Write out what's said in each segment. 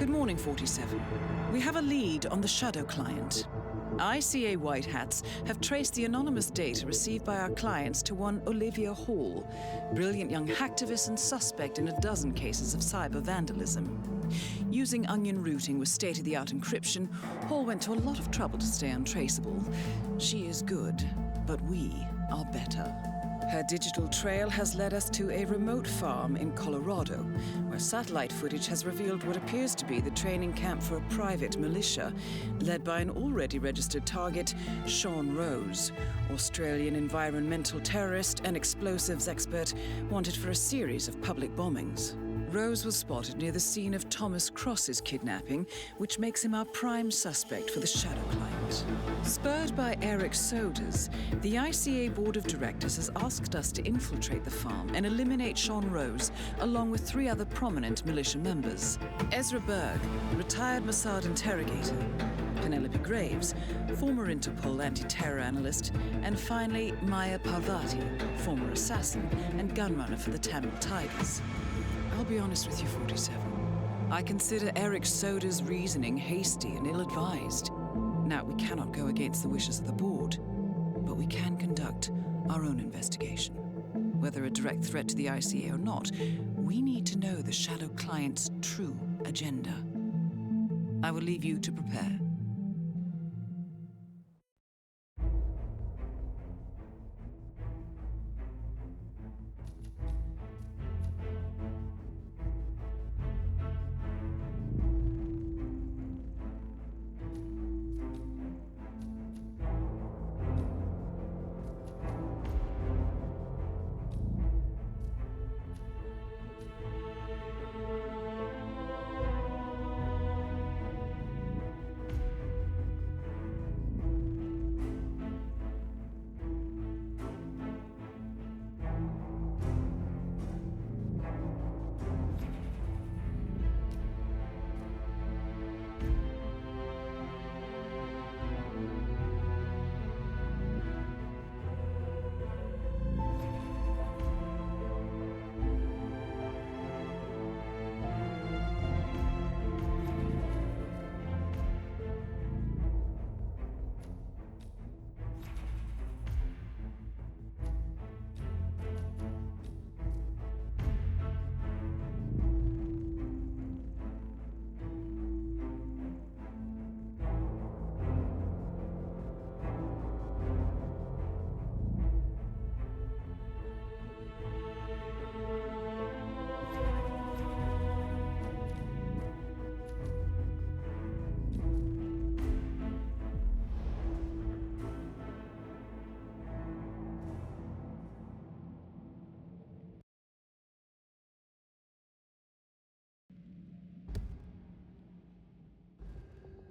Good morning, 47. We have a lead on the Shadow client. ICA White Hats have traced the anonymous data received by our clients to one Olivia Hall, brilliant young hacktivist and suspect in a dozen cases of cyber vandalism. Using onion routing with state-of-the-art encryption, Hall went to a lot of trouble to stay untraceable. She is good, but we are better. Her digital trail has led us to a remote farm in Colorado, where satellite footage has revealed what appears to be the training camp for a private militia, led by an already registered target, Sean Rose, Australian environmental terrorist and explosives expert wanted for a series of public bombings. Rose was spotted near the scene of Thomas Cross's kidnapping, which makes him our prime suspect for the Shadow client. Spurred by Eric Soders, the ICA Board of Directors has asked us to infiltrate the farm and eliminate Sean Rose, along with 3 other prominent militia members. Ezra Berg, retired Mossad interrogator, Penelope Graves, former Interpol anti-terror analyst, and finally Maya Parvati, former assassin and gunrunner for the Tamil Tigers. I'll be honest with you, 47. I consider Eric Soda's reasoning hasty and ill-advised. Now, we cannot go against the wishes of the board, but we can conduct our own investigation. Whether a direct threat to the ICA or not, we need to know the Shadow client's true agenda. I will leave you to prepare.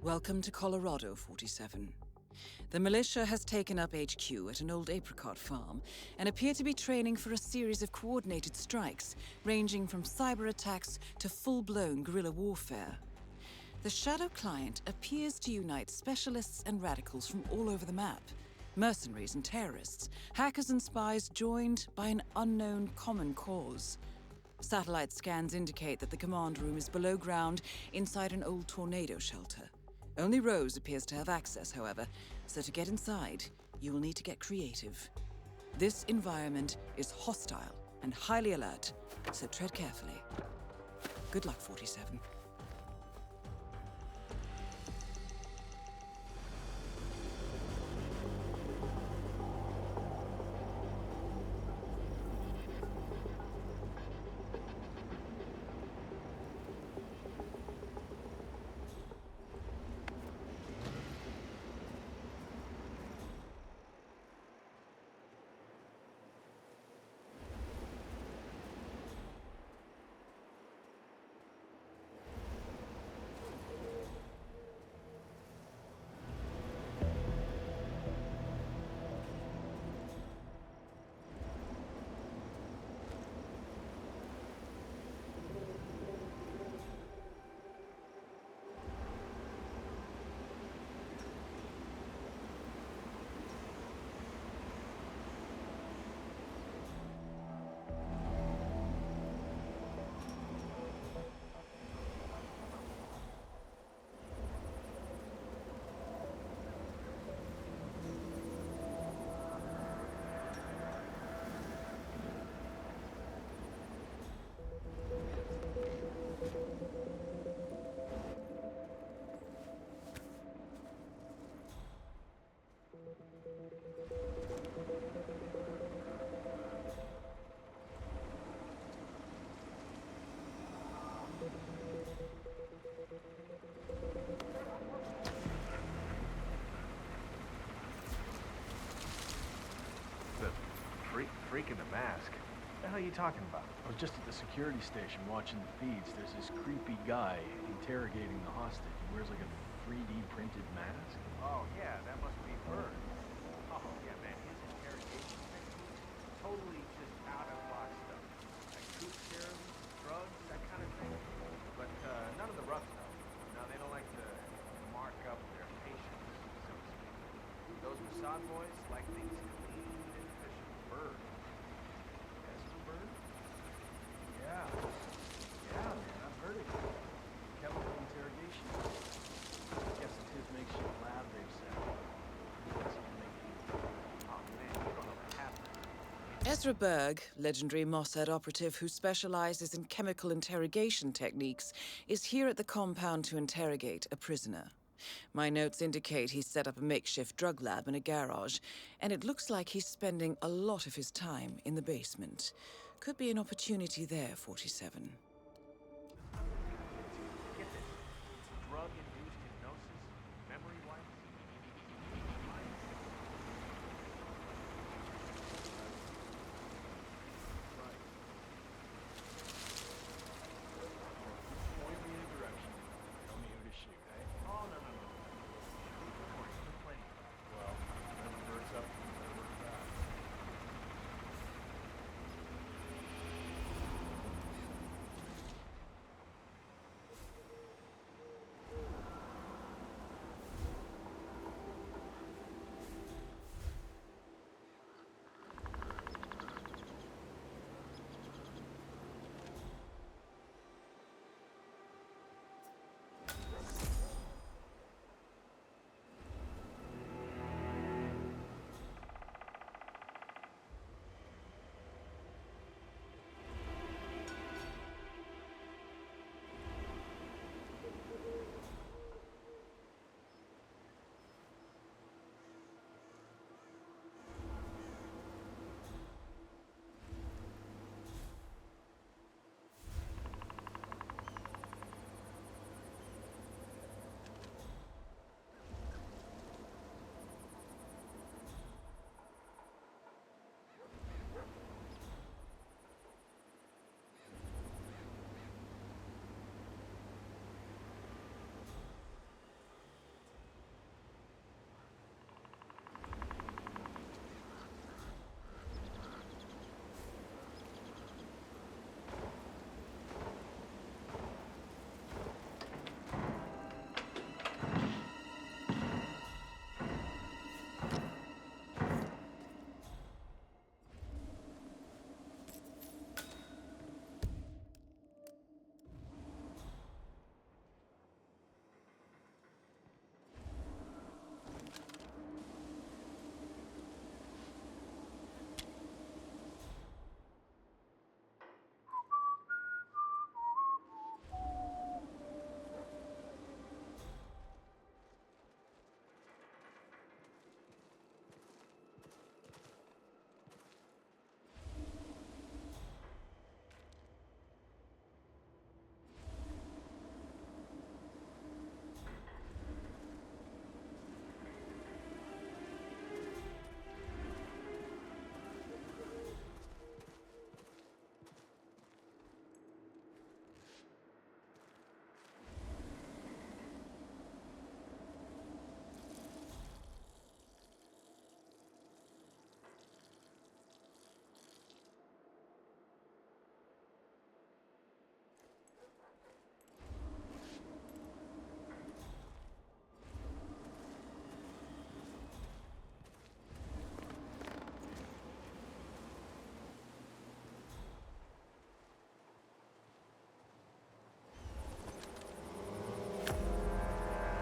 Welcome to Colorado, 47. The militia has taken up HQ at an old apricot farm and appear to be training for a series of coordinated strikes, ranging from cyber attacks to full-blown guerrilla warfare. The Shadow client appears to unite specialists and radicals from all over the map. Mercenaries and terrorists, hackers and spies joined by an unknown common cause. Satellite scans indicate that the command room is below ground inside an old tornado shelter. Only Rose appears to have access, however, so to get inside, you will need to get creative. This environment is hostile and highly alert, so tread carefully. Good luck, 47. Freak in the mask? What the hell are you talking about? I was just at the security station watching the feeds. There's this creepy guy interrogating the hostage. He wears like a 3D printed mask. Oh, yeah, that must be Bird. Oh, yeah, man, his interrogation technique, totally just out-of-the-box stuff. Like truth serum, drugs, that kind of thing. But none of the rough stuff. No, they don't like to mark up their patients, so to speak. Those Mossad boys like things clean and efficient. Bird. Esther Bird? Yeah. Yeah, man, I've heard of it. Chemical interrogation. I guess it's his makeshift lab they've set up. Oh, man, you don't know what happened. Ezra Berg, legendary Mossad operative who specializes in chemical interrogation techniques, is here at the compound to interrogate a prisoner. My notes indicate he's set up a makeshift drug lab in a garage, and it looks like he's spending a lot of his time in the basement. Could be an opportunity there, 47. Get this. Drug-induced hypnosis, memory wipes. Point me in a direction. Tell me who to shoot, eh? Oh, no. Good point. Good plan. Well, whatever Bird's up to, better work fast.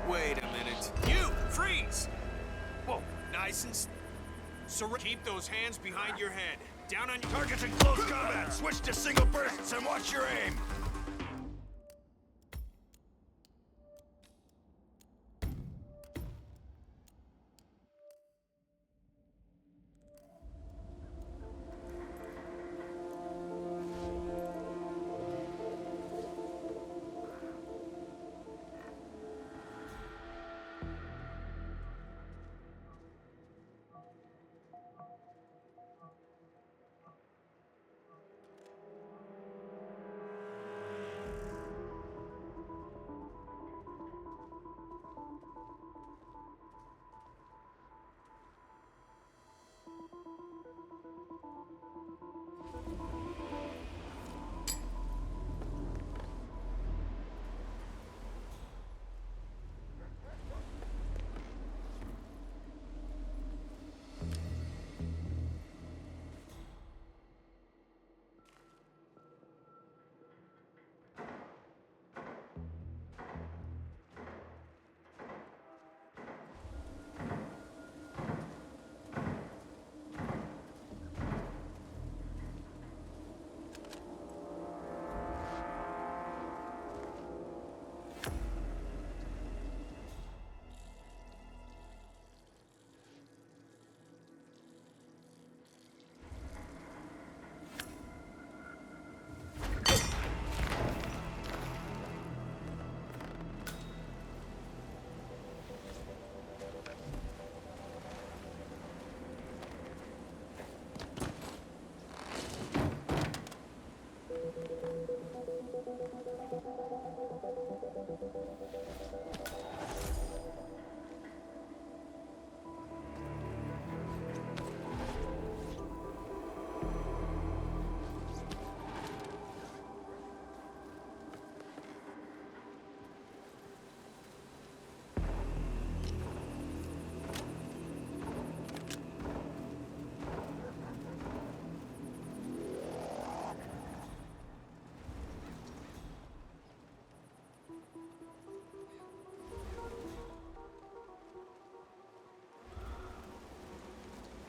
Wait a minute. You! Freeze! Whoa, nice and... Keep those hands behind your head. Down on your... Targets in close combat. Switch to single bursts and watch your aim.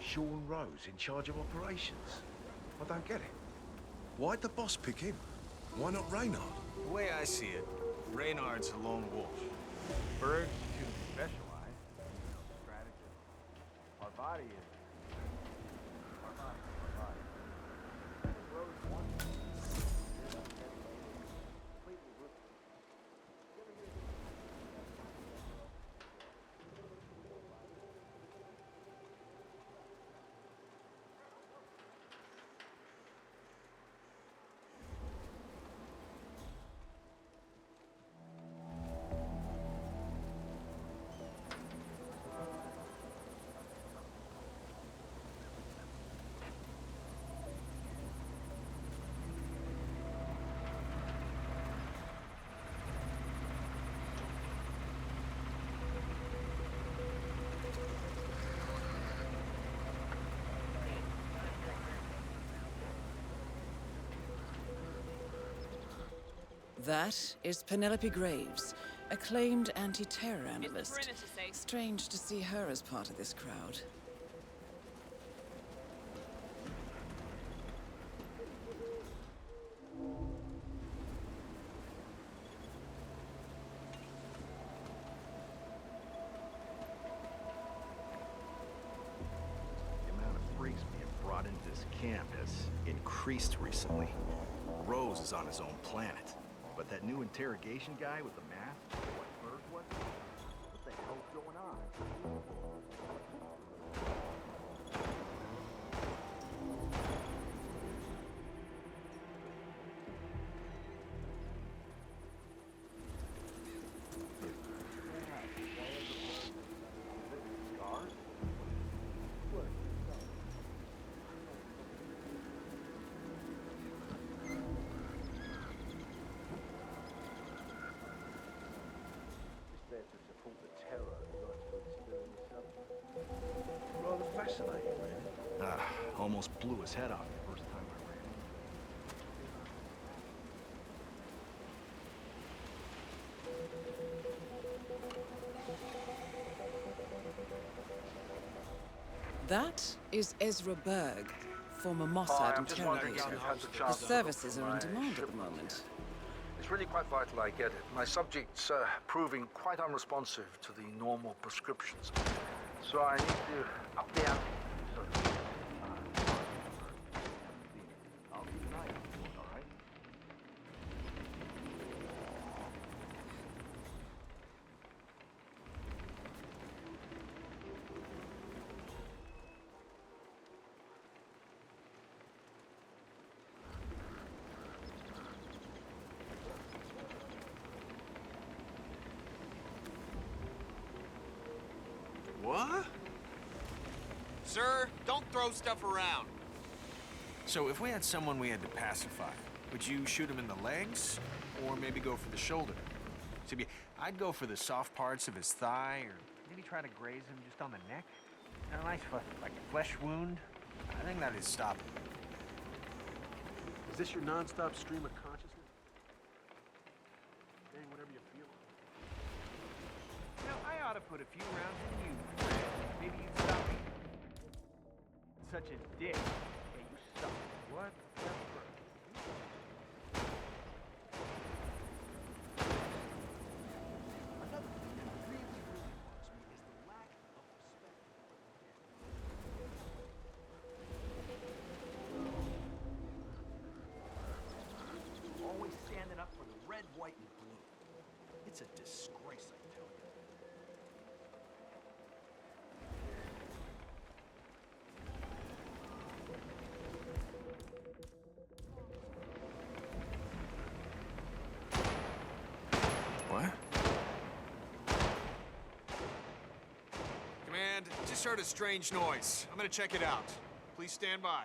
Sean Rose in charge of operations? I don't get it. Why'd the boss pick him? Why not Reynard? The way I see it, Reynard's a lone wolf. Berg's too specialized. Strategist. Our body is. Our body. Rose wants completely ruthless. You ever hear That is Penelope Graves, acclaimed anti-terror analyst. Strange to see her as part of this crowd. The amount of freaks being brought into this camp has increased recently. Rose is on his own planet. But that new interrogation guy with the mask, what Berg was? What the hell's going on? there to support the terror not to experience something? Rather fascinating, really. Almost blew his head off the first time I ran. That is Ezra Berg, former Mossad interrogator. His services are in demand at the moment. It's really quite vital I get it. My subject's proving quite unresponsive to the normal prescriptions. So I need to up the ante. I'll keep an eye out for it, all right? What? Sir, don't throw stuff around. So if we had someone we had to pacify, would you shoot him in the legs? Or maybe go for the shoulder? See, I'd go for the soft parts of his thigh, or maybe try to graze him just on the neck. A nice, like a flesh wound. I think that'd stop him. Is this your non-stop stream of consciousness? Saying whatever you feel. Now, I ought to put a few rounds in you, Fred. Maybe you'd stop me. Such a dick. Hey, you suck. What? Another thing that really, really bugs me is the lack of respect. Always standing up for the red, white, and blue. It's a disgrace, I tell you. What? Command, just heard a strange noise. I'm gonna check it out. Please stand by.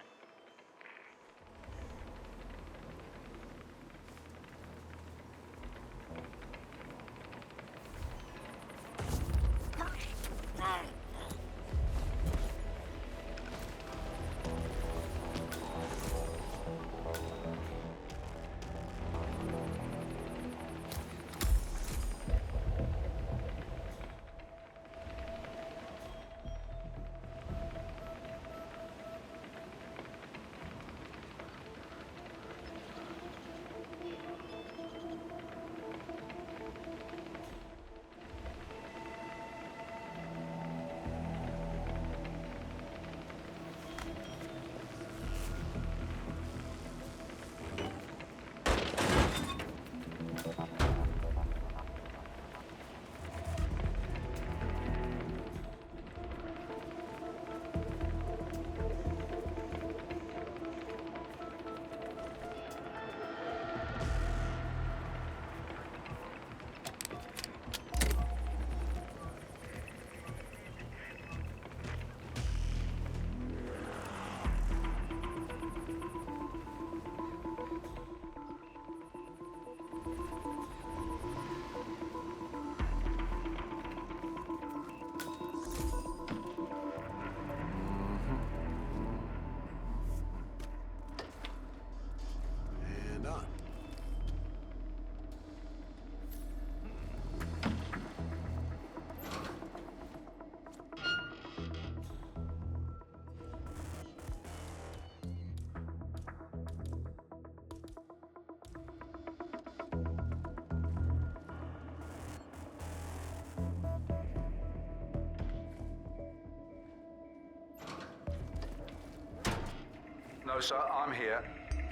No, sir, I'm here.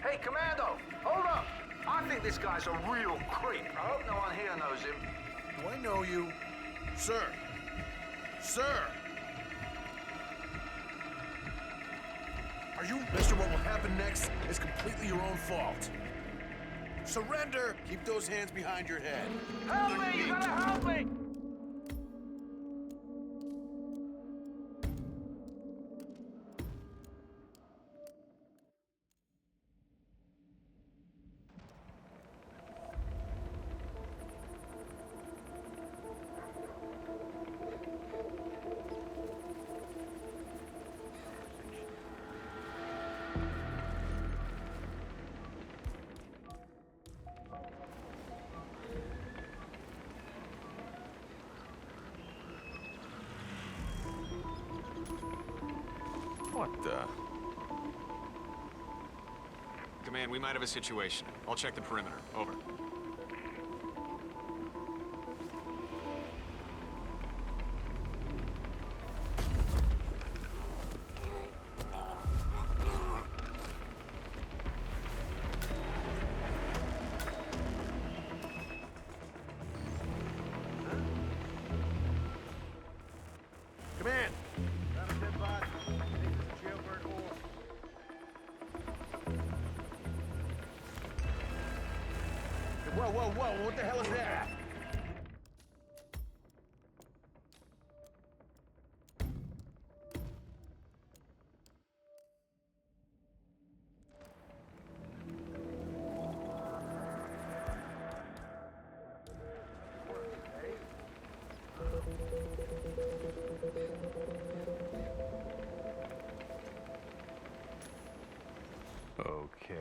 Hey, Commando, hold up! I think this guy's a real creep. I hope no one here knows him. Do I know you? Sir! Sir! Are you... Mister, what will happen next is completely your own fault. Surrender! Keep those hands behind your head. Help me! You gotta help me! What the? Command, we might have a situation. I'll check the perimeter. Over. Command! Whoa, whoa, whoa, what the hell is that? Okay.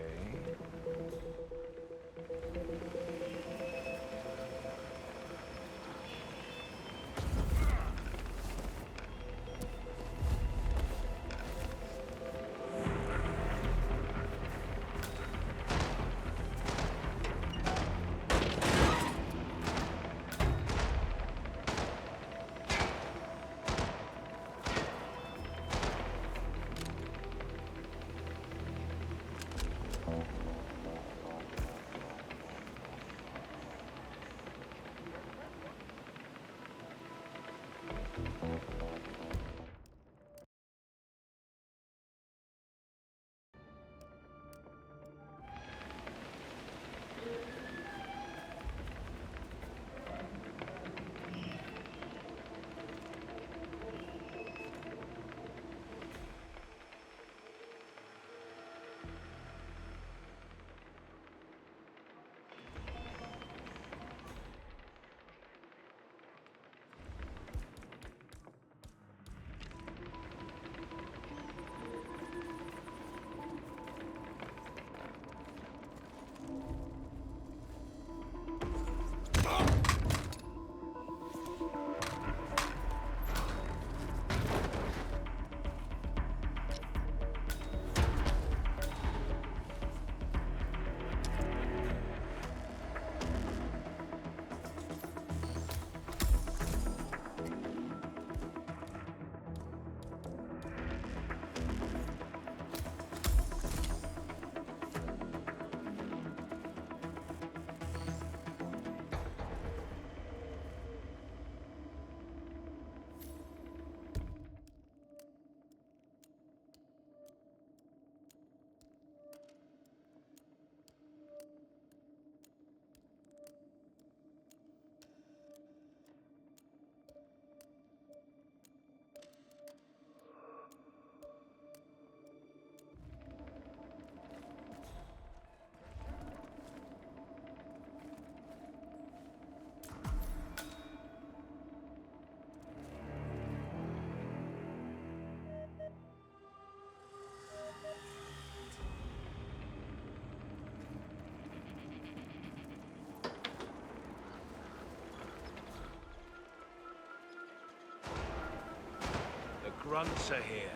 Grunts are here.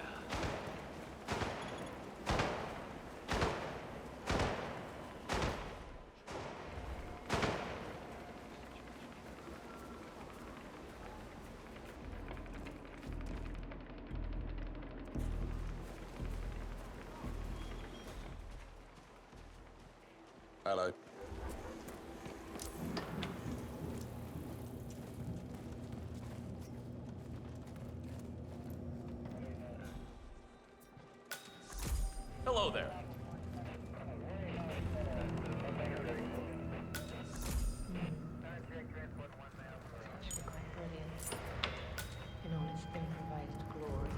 Hello. Hello there. It's actually quite brilliant in all its improvised glory.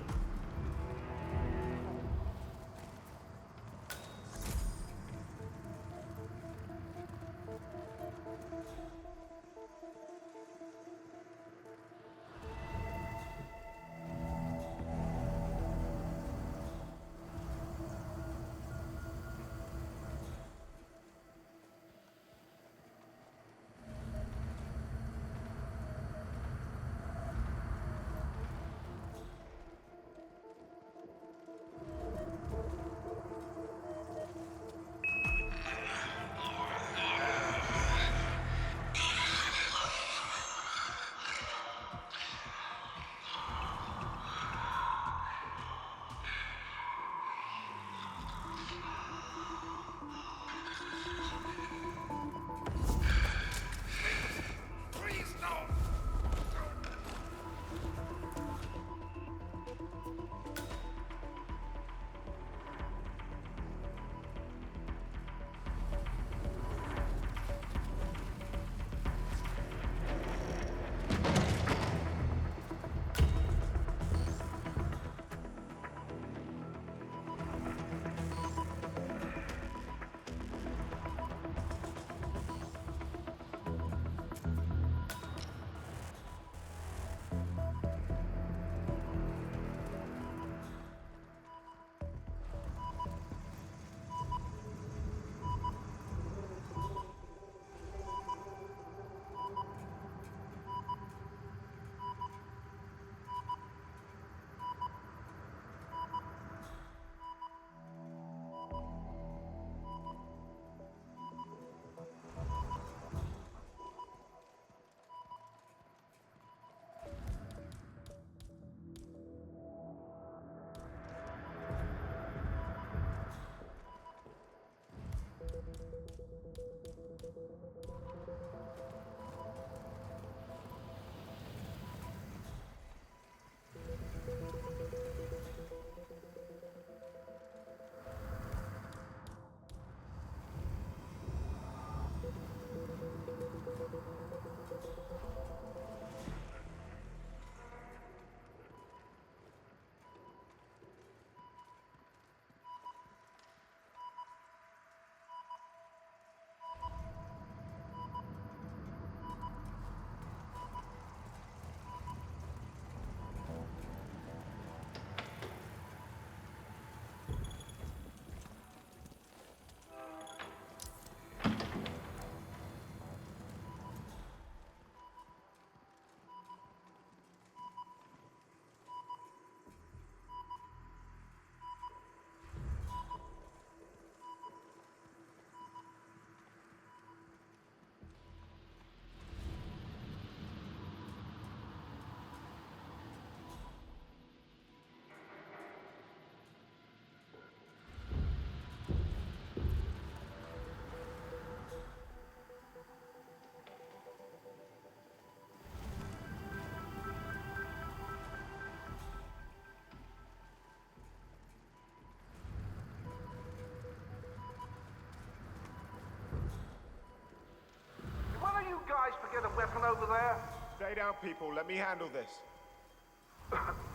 Did one of you guys forget a weapon over there? Stay down, people. Let me handle this.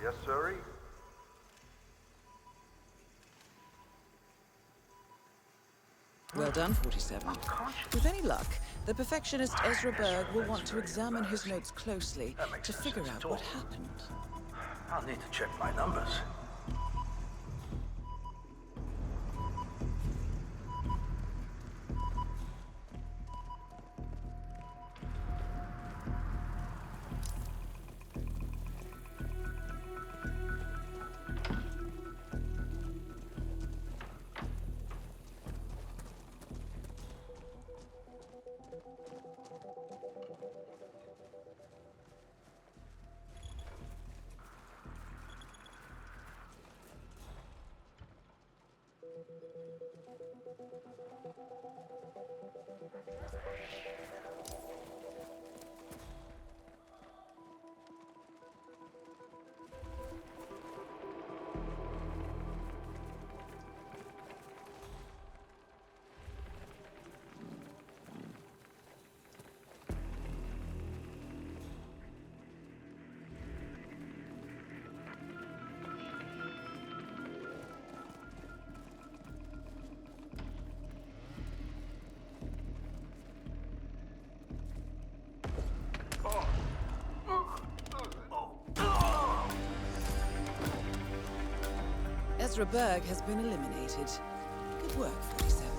Yes, sirree. Well done, 47. With any luck, the perfectionist Ezra Berg will want to examine his notes closely to figure out what happened. I'll need to check my numbers. Ezra Berg has been eliminated. Good work, 47.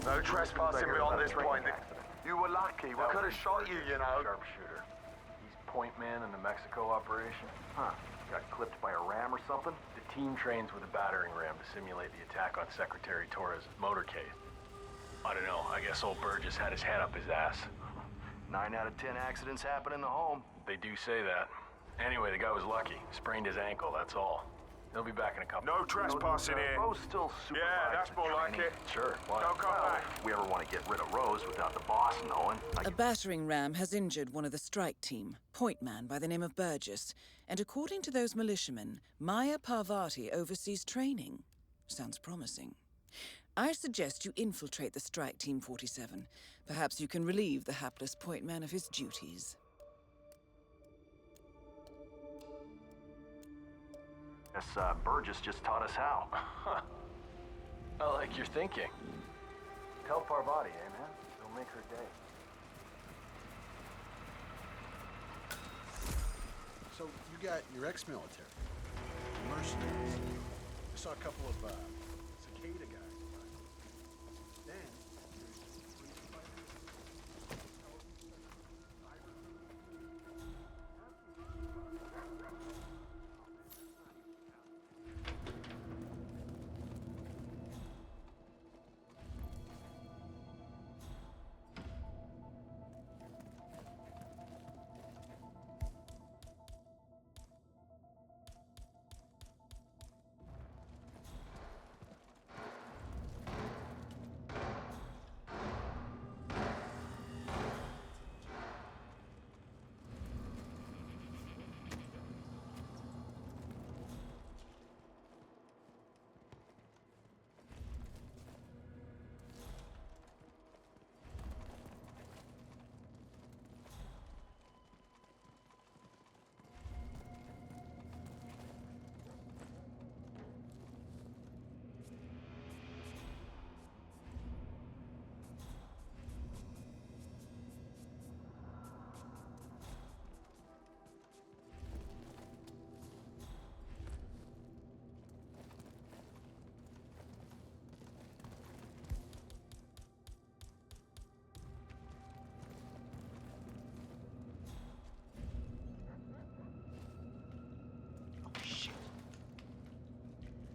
No trespassing beyond this point. You were lucky. We could have shot you, you know. Sharpshooter. He's point man in the Mexico operation. Huh. Got clipped by a ram or something? The team trains with a battering ram to simulate the attack on Secretary Torres' motorcade. I don't know. I guess old Burgess had his head up his ass. 9 out of 10 accidents happen in the home. They do say that. Anyway, the guy was lucky. Sprained his ankle, that's all. He'll be back in a couple. No trespassing here. Rose still super. Yeah, that's more like it. Sure. Why? Don't come back. If we ever want to get rid of Rose without the boss knowing. A battering ram has injured one of the strike team, point man by the name of Burgess, and according to those militiamen, Maya Parvati oversees training. Sounds promising. I suggest you infiltrate the strike team, 47. Perhaps you can relieve the hapless point man of his duties. Guess Burgess just taught us how. I like your thinking. Tell Parvati, eh, man? It'll make her day. So, you got your ex-military, mercenaries. I saw a couple of, cicada guys. Then, there's police fighters,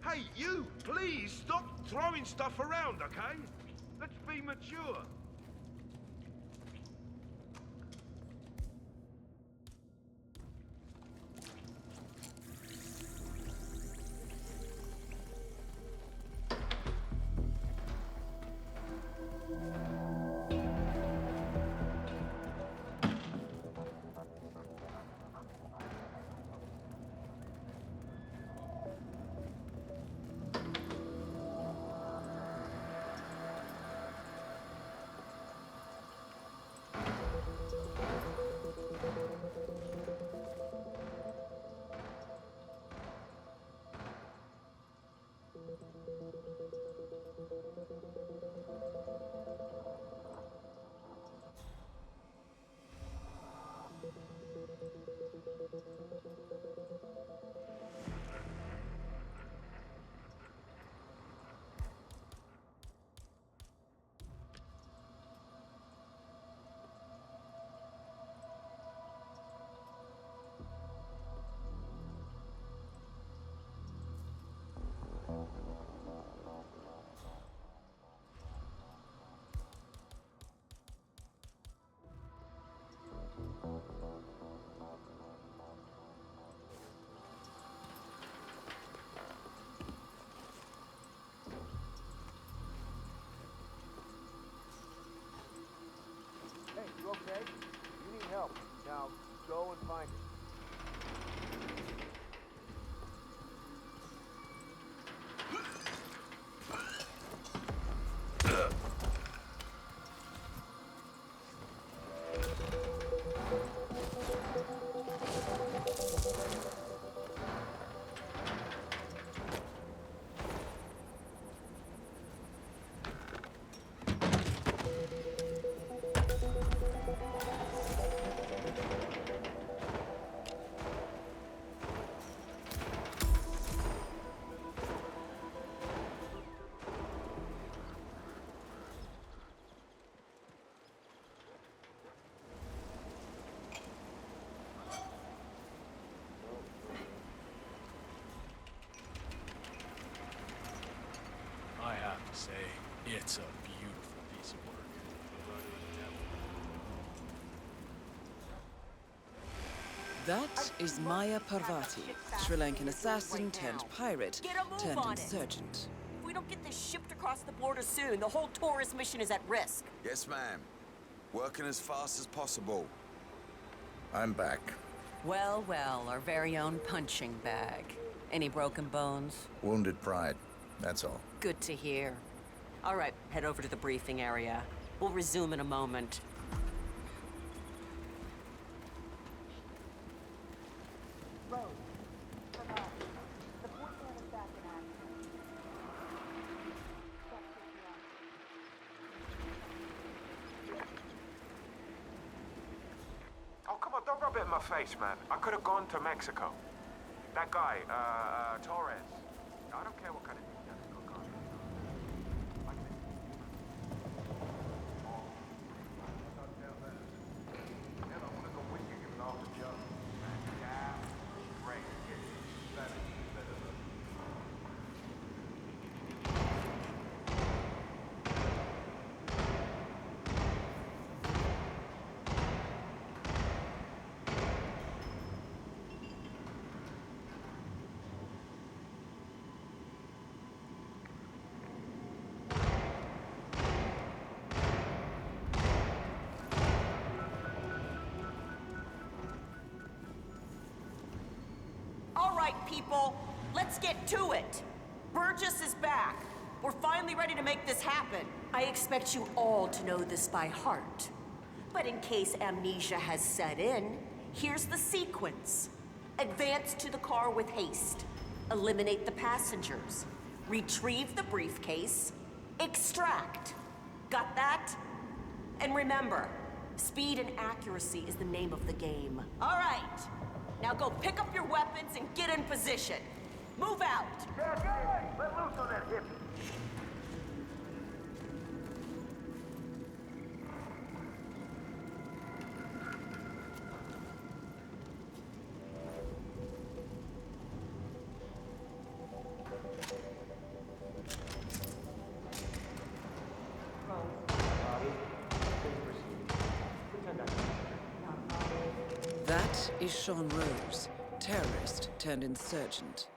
Hey, you! Please stop throwing stuff around, okay? Let's be mature. you okay? You need help. Now, go and find it. I have to say, it's a beautiful piece of work. That is Maya Parvati, Sri Lankan assassin turned pirate turned insurgent. If we don't get this shipped across the border soon, the whole tourist mission is at risk. Yes, ma'am. Working as fast as possible. I'm back. Well, well, our very own punching bag. Any broken bones? Wounded pride. That's all. Good to hear. All right, head over to the briefing area. We'll resume in a moment. Rose, Bernard, the boyfriend is back in action. Check Oh, come on, don't rub it in my face, man. I could have gone to Mexico. That guy, Torres. I don't care what kind of thing he has to go on. Like this. Yeah, I want to go with you, giving off the job. Yeah, great. Better. All right, people, let's get to it. Burgess is back. We're finally ready to make this happen. I expect you all to know this by heart. But in case amnesia has set in, here's the sequence. Advance to the car with haste. Eliminate the passengers. Retrieve the briefcase. Extract. Got that? And remember, speed and accuracy is the name of the game. All right. Now go pick up your weapons and get in position. Move out. Yeah, let loose on that hippie. That is Sean Rose, terrorist turned insurgent.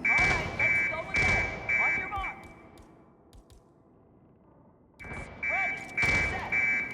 All right, let's go again. On your mark. Ready, set, execute.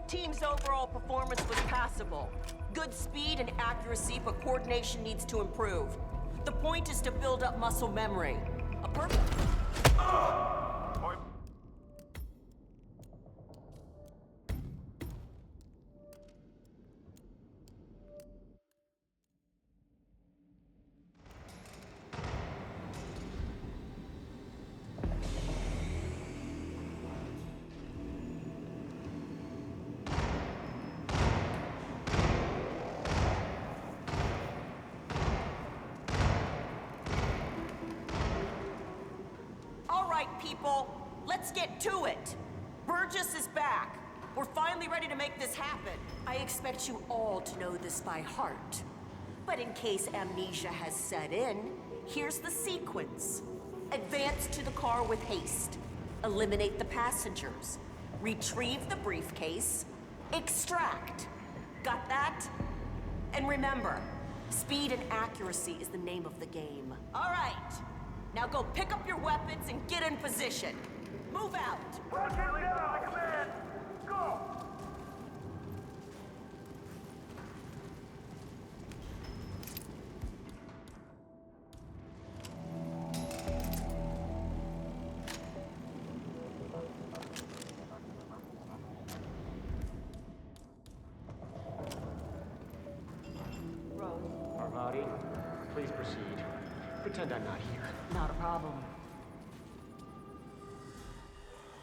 Team's overall performance was passable. Good speed and accuracy, but coordination needs to improve. The point is to build up muscle memory. A perfect... right, people, let's get to it. Burgess is back. We're finally ready to make this happen. I expect you all to know this by heart. But in case amnesia has set in, here's the sequence. Advance to the car with haste. Eliminate the passengers. Retrieve the briefcase. Extract. Got that? And remember, speed and accuracy is the name of the game. All right. Now go pick up your weapons and get in position. Move out. Command! Go! Parvati, please proceed. Pretend I'm not here. Not a problem.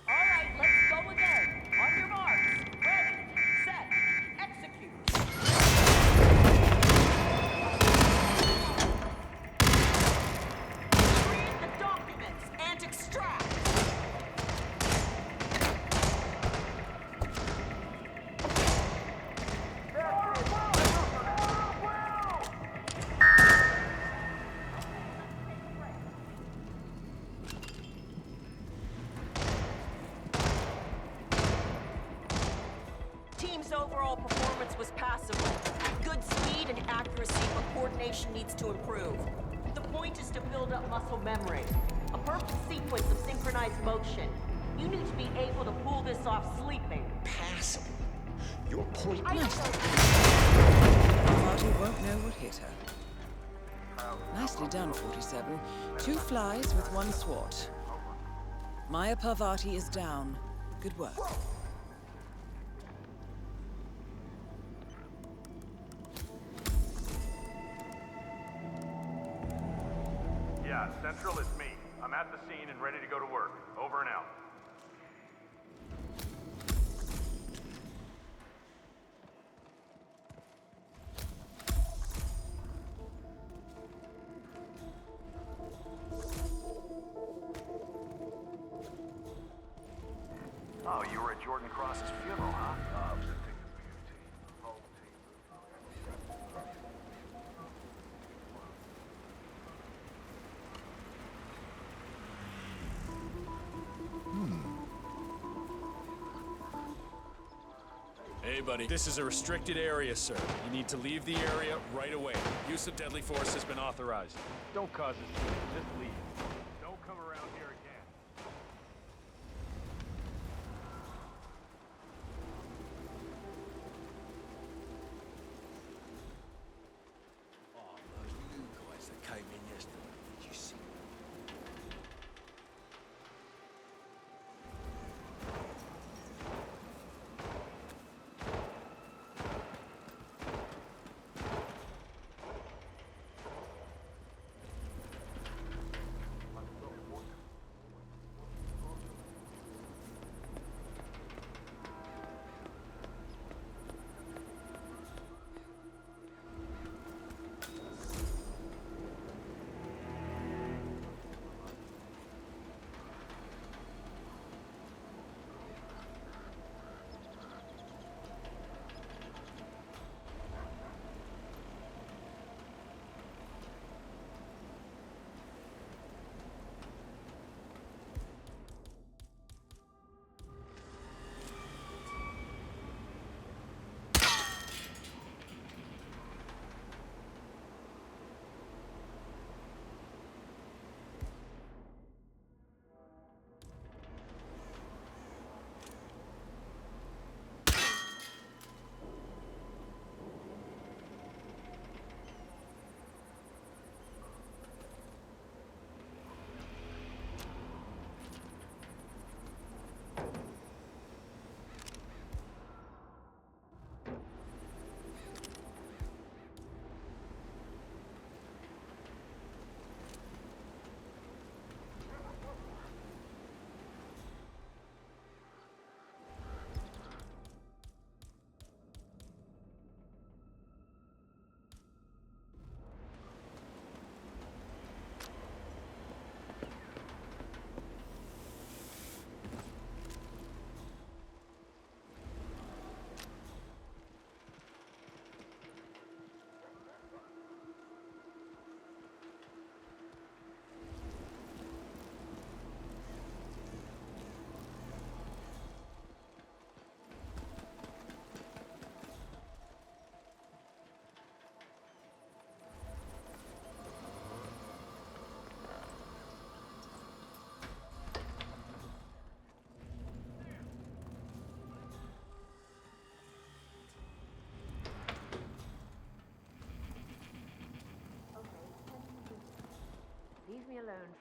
All right, let's go again. On your marks. Ready, set, execute. Read the documents and extract. Team's overall performance was passable. Good speed and accuracy, but coordination needs to improve. The point is to build up muscle memory. A perfect sequence of synchronized motion. You need to be able to pull this off sleeping. Passable. Your point. Parvati won't know what hit her. Nicely done, 47. 2 flies with 1 swat. Maya Parvati is down. Good work. Yeah, Central, it's me. I'm at the scene and ready to go to work. Over and out. Oh, you were at Jordan Cross's funeral, huh? Hey, buddy, this is a restricted area, sir. You need to leave the area right away. Use of deadly force has been authorized. Don't cause us trouble. Just leave. Don't come around here again. Oh, those new guys that came in yesterday, did you see?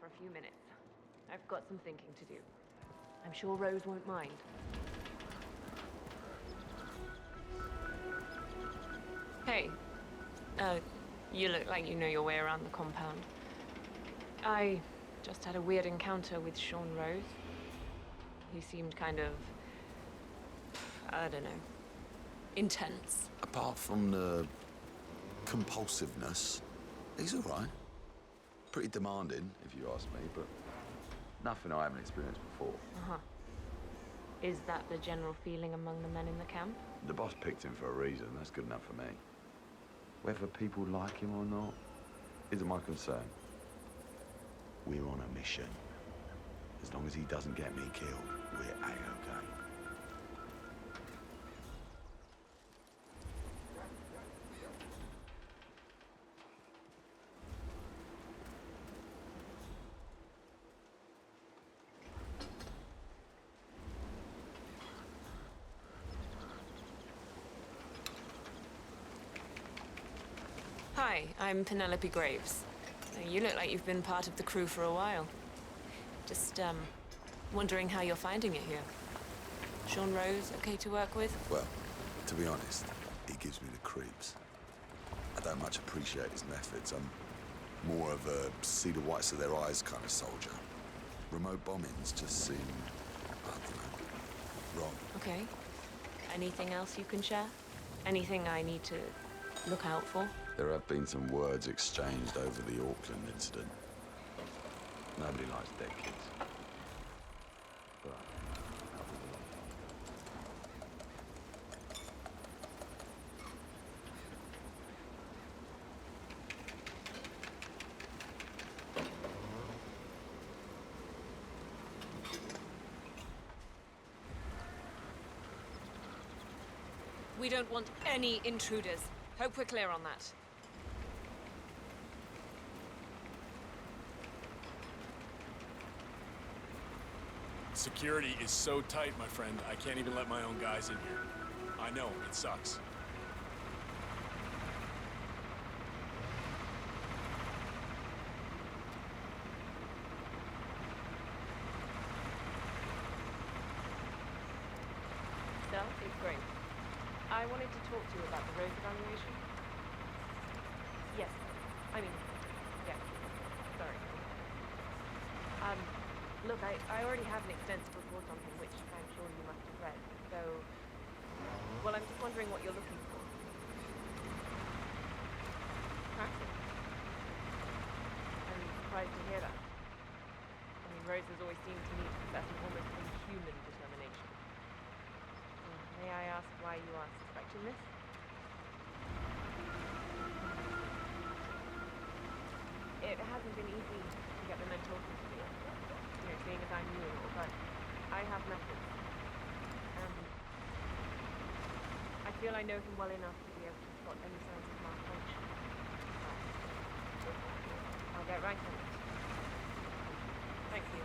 for a few minutes. I've got some thinking to do. I'm sure Rose won't mind. Hey, you look like you know your way around the compound. I just had a weird encounter with Sean Rose. He seemed kind of, I don't know, intense. Apart from the compulsiveness, he's all right. Pretty demanding, if you ask me, but nothing I haven't experienced before. Uh-huh. Is that the general feeling among the men in the camp? The boss picked him for a reason. That's good enough for me. Whether people like him or not isn't my concern. We're on a mission. As long as he doesn't get me killed, we're A-okay. Hi, I'm Penelope Graves. You look like you've been part of the crew for a while. Just, wondering how you're finding it here. Sean Rose okay to work with? Well, to be honest, he gives me the creeps. I don't much appreciate his methods. I'm more of a see the whites of their eyes kind of soldier. Remote bombings just seem, I don't know, wrong. Okay. Anything else you can share? Anything I need to look out for? There have been some words exchanged over the Auckland incident. Nobody likes dead kids. But We don't want any intruders. Hope we're clear on that. Security is so tight, my friend, I can't even let my own guys in here. I know, it sucks. So, it's great. I wanted to talk to you about the Rose evaluation. Yes. I mean, yeah. Sorry. Look, I already have an extensive report on him, which I'm sure you must have read. So, well, I'm just wondering what you're looking for. Practice. I'm surprised to hear that. I mean, Rose has always seemed to me to possess an almost inhuman determination. May I ask why you are suspecting this? It hasn't been easy to get the men talking to me. You know, seeing as I'm new and all, but I have methods. I feel I know him well enough to be able to spot any signs of malfunction. I'll get right on it. Thank you.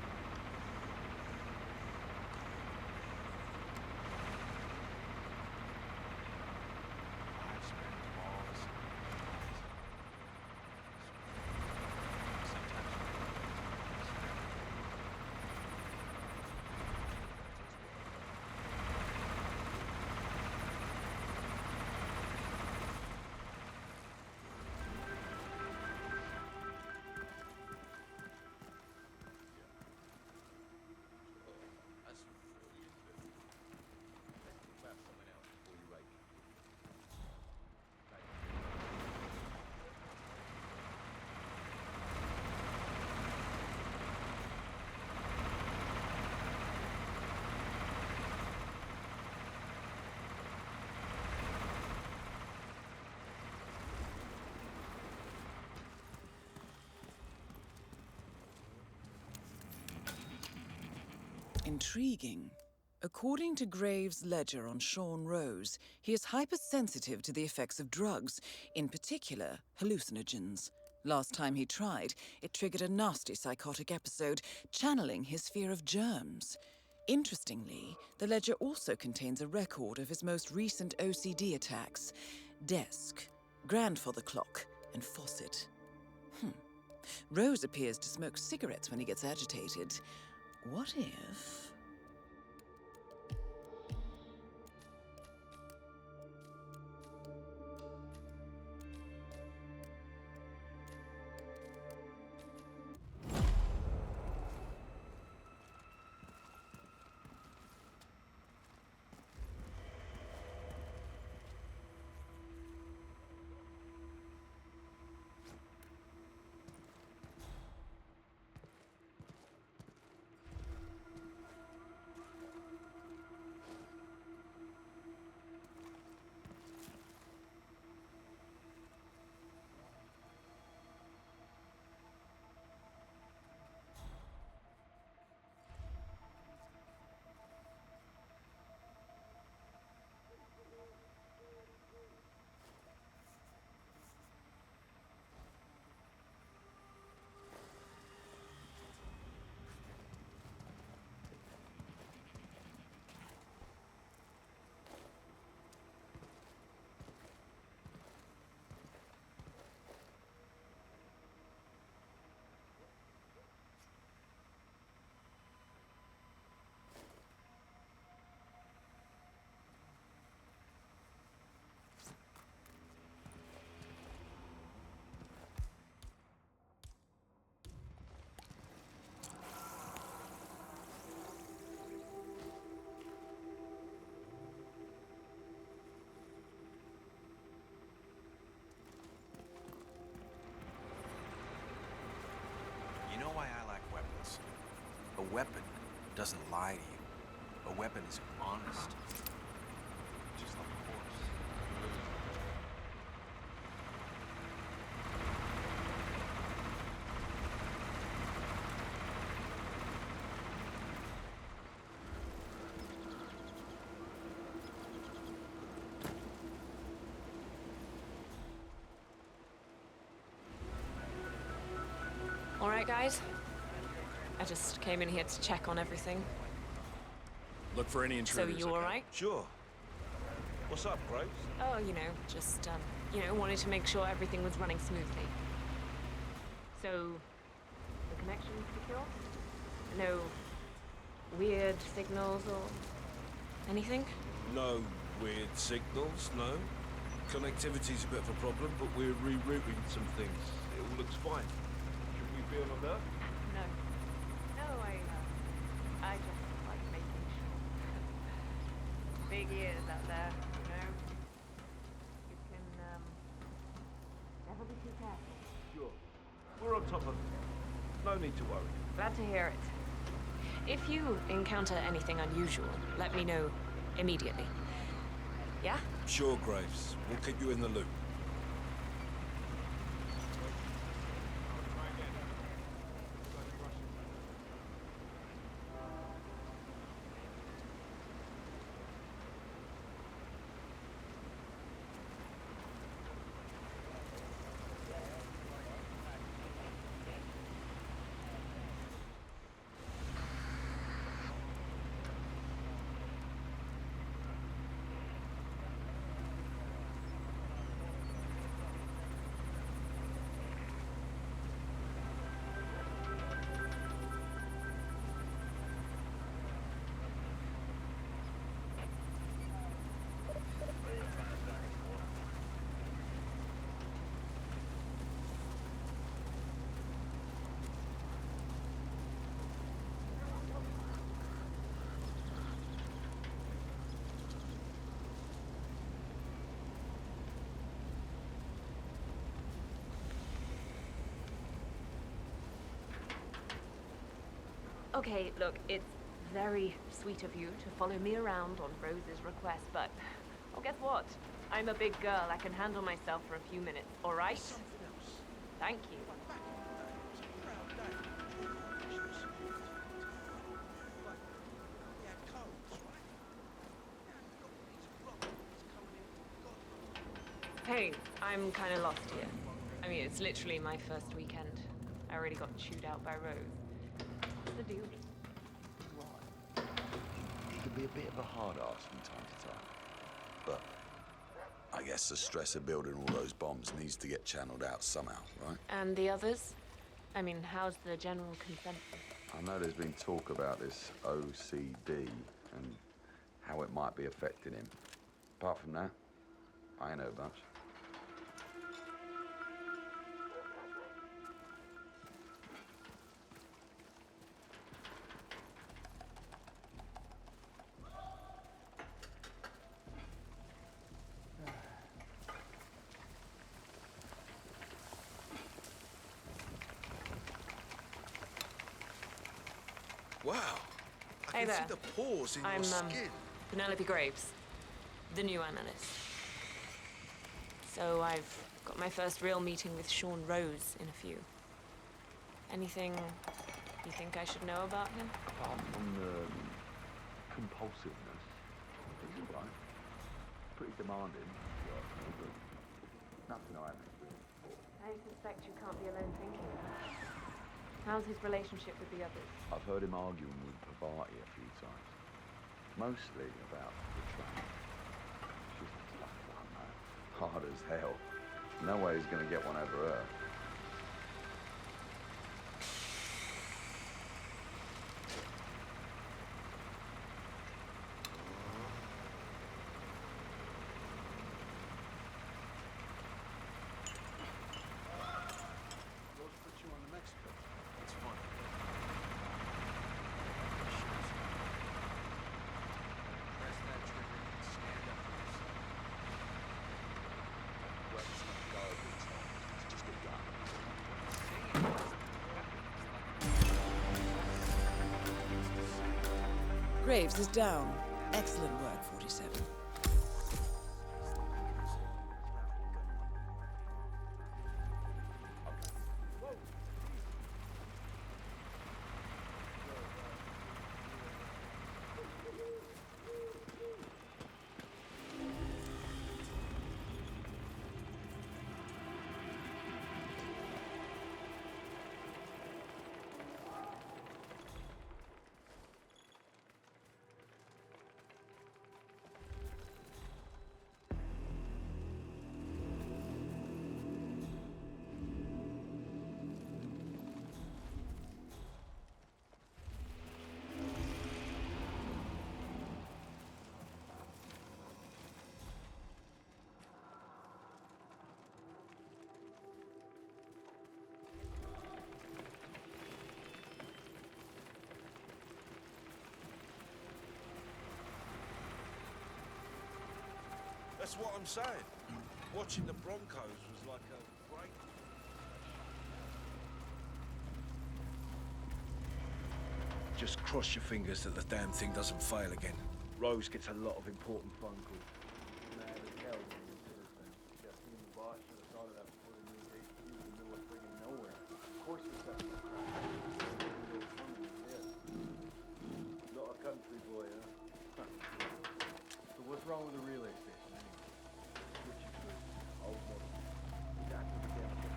Intriguing. According to Graves' ledger on Sean Rose, he is hypersensitive to the effects of drugs, in particular hallucinogens. Last time he tried, it triggered a nasty psychotic episode, channeling his fear of germs. Interestingly, the ledger also contains a record of his most recent OCD attacks: desk, grandfather clock, and faucet. Rose appears to smoke cigarettes when he gets agitated. What if... You know why I like weapons? A weapon doesn't lie to you. A weapon is honest. Just like a horse. All right, guys. I just came in here to check on everything. Look for any So intruders. you all right? Sure. What's up, Graves? Oh, just, wanted to make sure everything was running smoothly. So, the connection's secure? No weird signals or anything? No weird signals, no. Connectivity's a bit of a problem, but we're rerouting some things. It all looks fine. Should we be on alert? No. No, I just like making sure. Big ears out there, you know? You can, never be too careful. Sure. We're on top of it. No need to worry. Glad to hear it. If you encounter anything unusual, let me know immediately. Yeah? Sure, Graves. We'll keep you in the loop. Okay, look, it's very sweet of you to follow me around on Rose's request, but... Oh, guess what? I'm a big girl. I can handle myself for a few minutes, all right? Thank you. Hey, I'm kind of lost here. I mean, it's literally my first weekend. I already got chewed out by Rose. What's the deal? He can be a bit of a hard ass from time to time. But I guess the stress of building all those bombs needs to get channeled out somehow, right? And the others? I mean, how's the general consensus? I know there's been talk about this OCD and how it might be affecting him. Apart from that, I ain't heard much. Wow. I Hey can see there. the pores in I'm, your skin. Penelope Graves, the new analyst. So I've got my first real meeting with Sean Rose in a few. Anything you think I should know about him? Apart from the compulsiveness, he's all right. Pretty demanding, but nothing I haven't experienced before. I suspect you can't be alone thinking that. How's his relationship with the others? I've heard him arguing with Pavati a few times. Mostly about the train. She's a tough one, man. Hard as hell. No way he's gonna get one over her. Rose put you on the Mexico. It's fun. Press that trigger and stand up for yourself. Well, it's not garbage, it's just a gun. Graves is down. Excellent work, 47. That's what I'm saying. Watching the Broncos was like a break. Just cross your fingers that the damn thing doesn't fail again. Rose gets a lot of important phone calls. Mad as hell when you consider things. Guess me and the boss should have thought of that before they moved HQ in the middle of friggin' nowhere. Of course we're stuck in the crowd. Not a country boy, huh? So what's wrong with the relay station anyway? Switch it to old mode. Exactly the damn thing.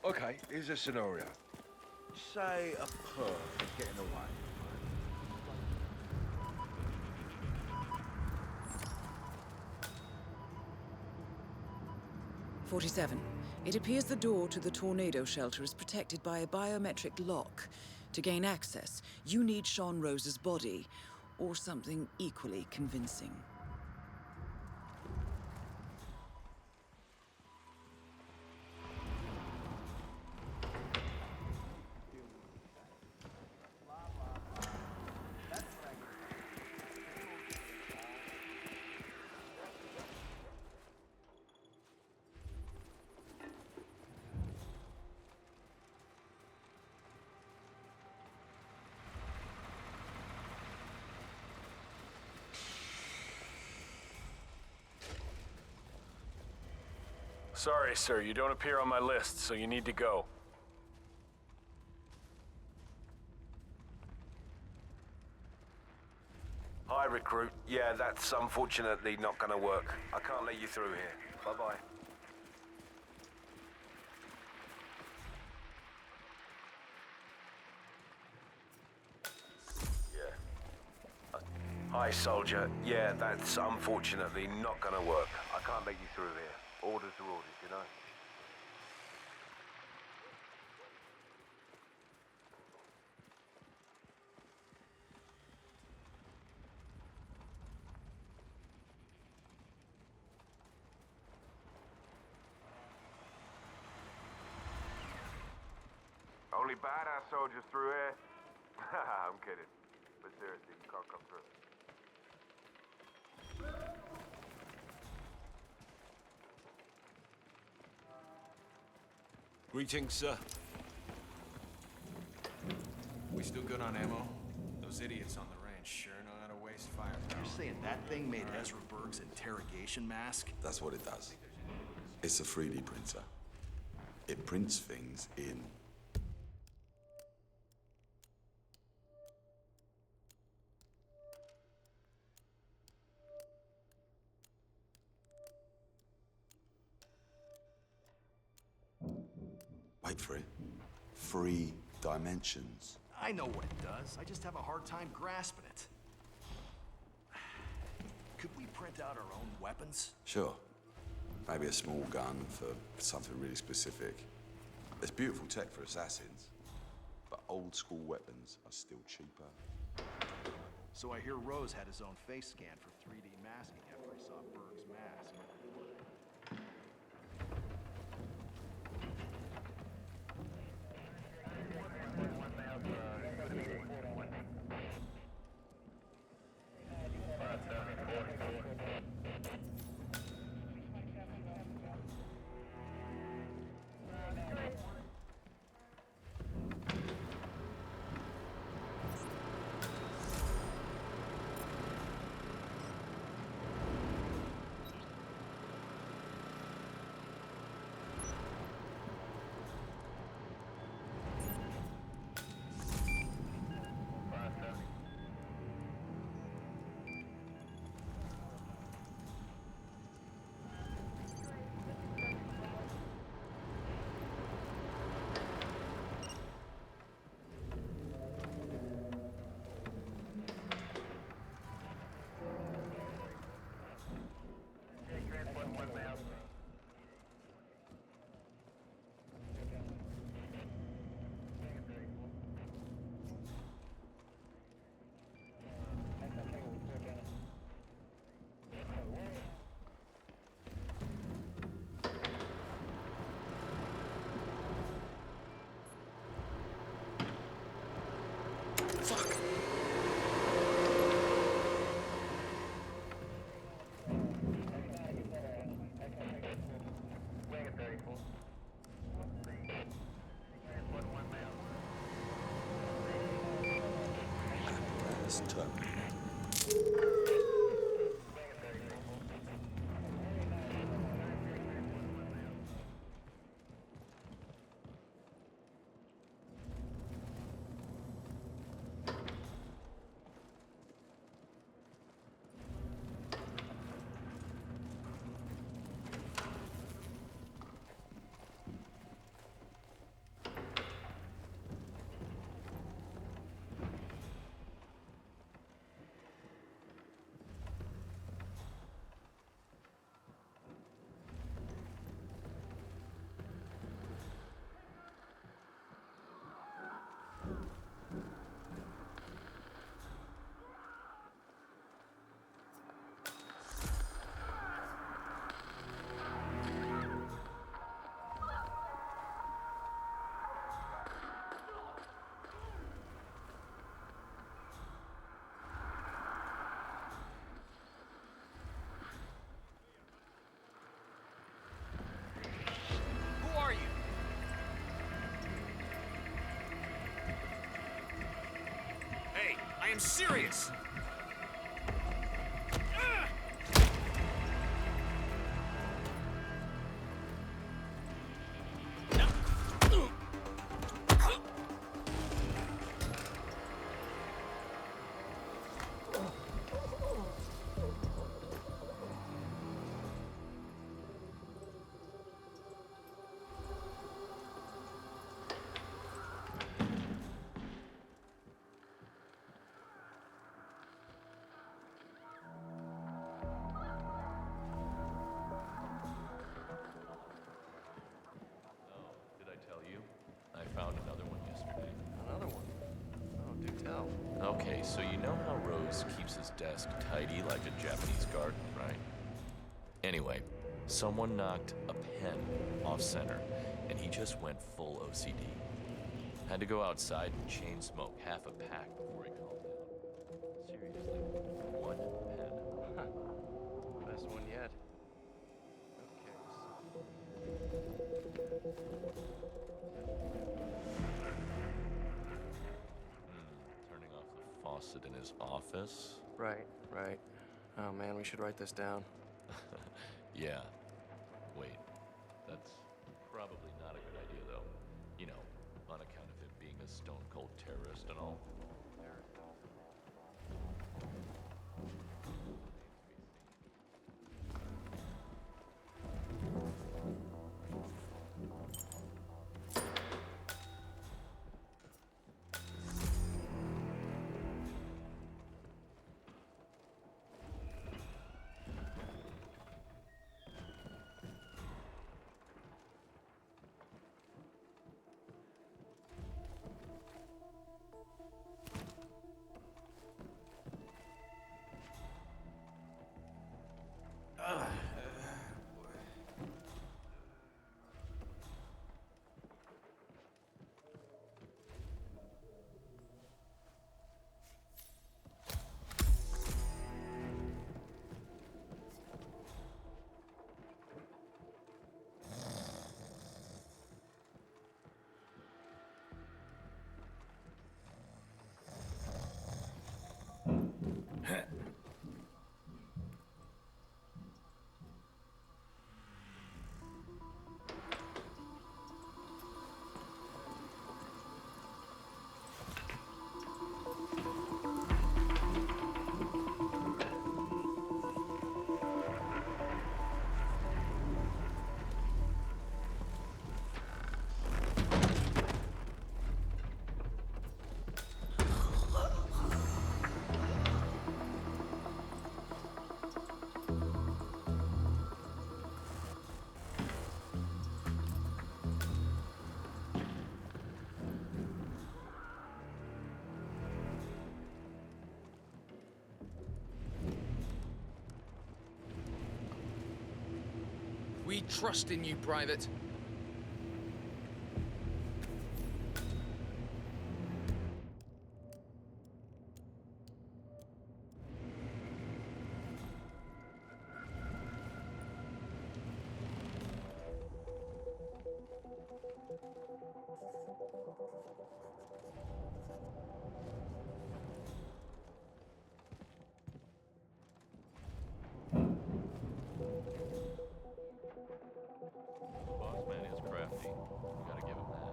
Okay, here's a scenario. Say a perv is getting away. 47. It appears the door to the tornado shelter is protected by a biometric lock. To gain access, you need Sean Rose's body, or something equally convincing. Sorry, sir, you don't appear on my list, so you need to go. Hi, recruit. Yeah, that's unfortunately not gonna work. I can't let you through here. Bye-bye. Yeah. Hi, Aye, soldier. Yeah, that's unfortunately not gonna work. I can't let you through here. Orders are orders, you know? Only badass soldiers through here? I'm kidding. But seriously, you can't come through. Greetings, sir. We still good on ammo? Those idiots on the range sure know how to waste firepower. You're saying that thing made Ezra Berg's interrogation mask? That's what it does. It's a 3D printer. It prints things in. Wait for it. 3 dimensions. I know what it does. I just have a hard time grasping it. Could we print out our own weapons? Sure. Maybe a small gun for something really specific. There's beautiful tech for assassins, but old school weapons are still cheaper. So I hear Rose had his own face scan for 3D masking after he saw Berg's mask. Apparatus terminated. I am serious! Okay, so you know how Rose keeps his desk tidy like a Japanese garden, right? Anyway, someone knocked a pen off center, and he just went full OCD. Had to go outside and chain smoke half a pack before he calmed down. Seriously, one pen. Best one yet. Turning off the faucet in his office? Right. Oh man, we should write this down. Yeah. Wait, that's probably not a good idea, though. You know, on account of him being a stone-cold terrorist and all. We trust in you, Private. Boss man is crafty. You gotta give him that.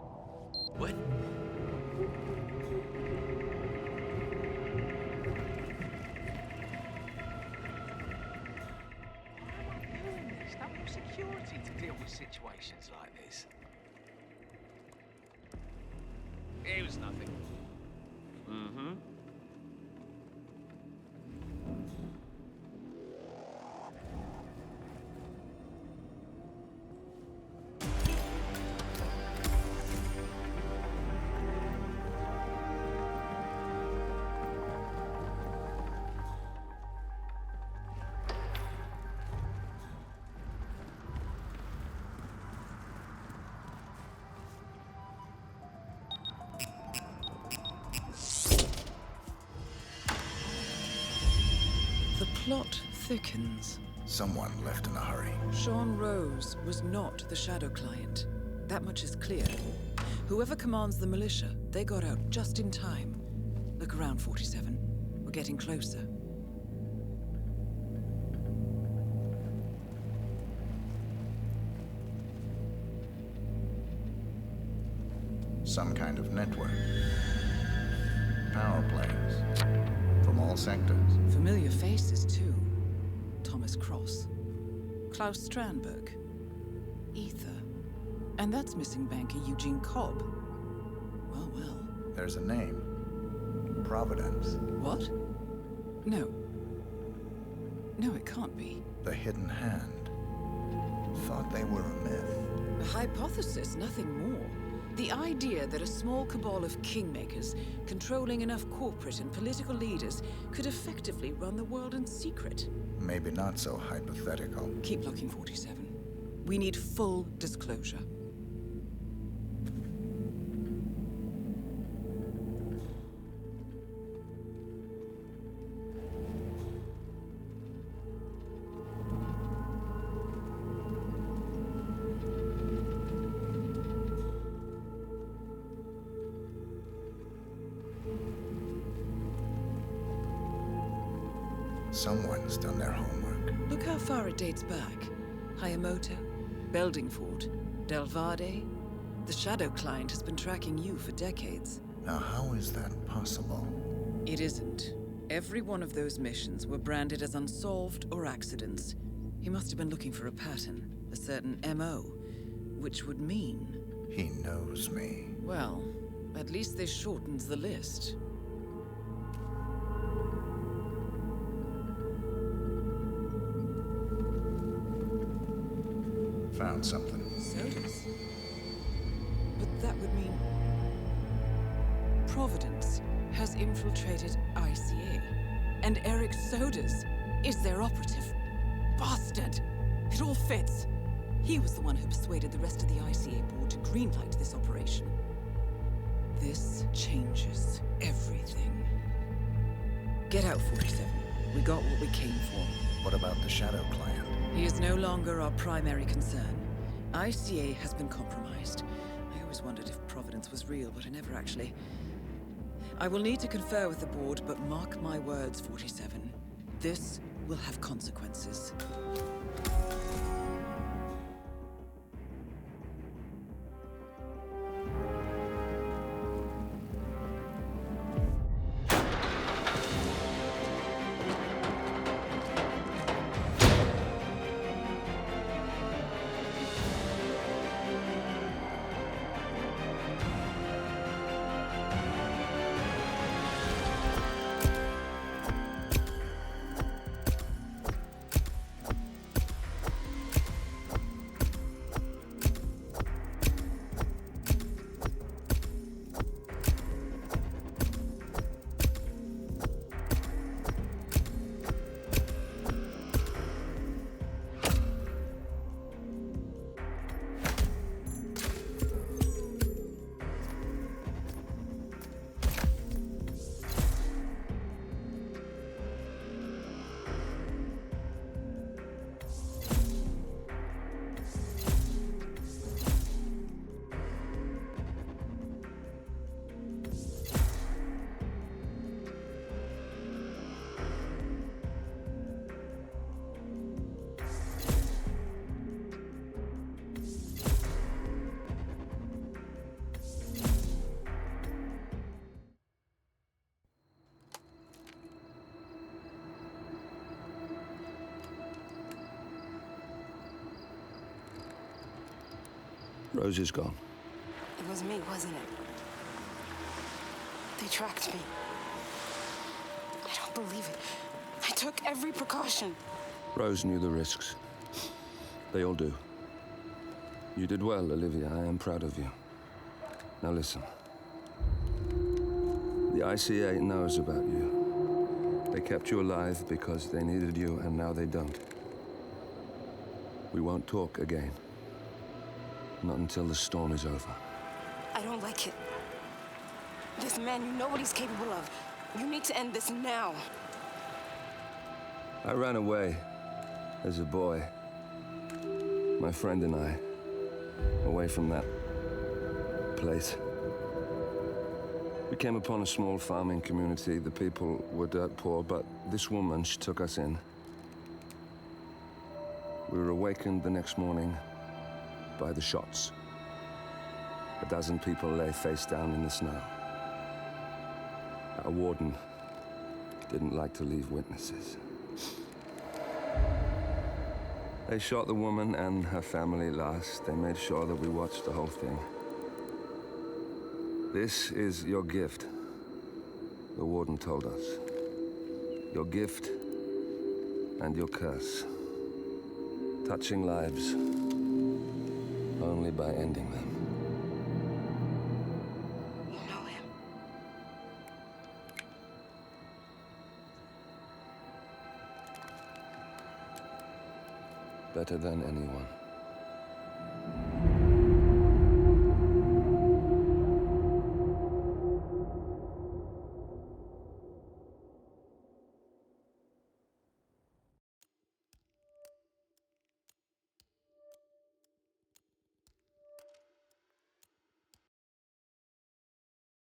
What? There's no more security to deal with situations like this. It was nothing. Mm-hmm. The plot thickens. Someone left in a hurry. Sean Rose was not the Shadow Client. That much is clear. Whoever commands the militia, they got out just in time. Look around, 47. We're getting closer. Some kind of network. Power planes. From all sectors. Familiar faces, too. Thomas Cross. Klaus Strandberg. Ether. And that's missing banker Eugene Cobb. Well, well. There's a name. Providence. What? No. No, it can't be. The Hidden Hand. Thought they were a myth. A hypothesis, nothing more. The idea that a small cabal of kingmakers, controlling enough corporate and political leaders, could effectively run the world in secret. Maybe not so hypothetical. Keep looking, 47. We need full disclosure. Someone's done their homework. Look how far it dates back. Hayamoto, Beldingford, Delvade. The Shadow Client has been tracking you for decades. Now, how is that possible? It isn't. Every one of those missions were branded as unsolved or accidents. He must have been looking for a pattern, a certain MO, which would mean... He knows me. Well, at least this shortens the list. Found something. Sodas? But that would mean... Providence has infiltrated ICA. And Eric Sodas is their operative. Bastard! It all fits. He was the one who persuaded the rest of the ICA board to greenlight this operation. This changes everything. Get out, 47. We got what we came for. What about the Shadow Client? He is no longer our primary concern. ICA has been compromised. I always wondered if Providence was real, but I never actually... I will need to confer with the board, but mark my words, 47. This will have consequences. Rose is gone. It was me, wasn't it? They tracked me. I don't believe it. I took every precaution. Rose knew the risks. They all do. You did well, Olivia. I am proud of you. Now listen. The ICA knows about you. They kept you alive because they needed you, and now they don't. We won't talk again. Not until the storm is over. I don't like it. This man, you know what he's capable of. You need to end this now. I ran away as a boy. My friend and I. Away from that place. We came upon a small farming community. The people were dirt poor, but this woman, she took us in. We were awakened the next morning by the shots. A dozen people lay face down in the snow. Our warden didn't like to leave witnesses. They shot the woman and her family last. They made sure that we watched the whole thing. This is your gift, the warden told us. Your gift and your curse. Touching lives only by ending them. better than anyone.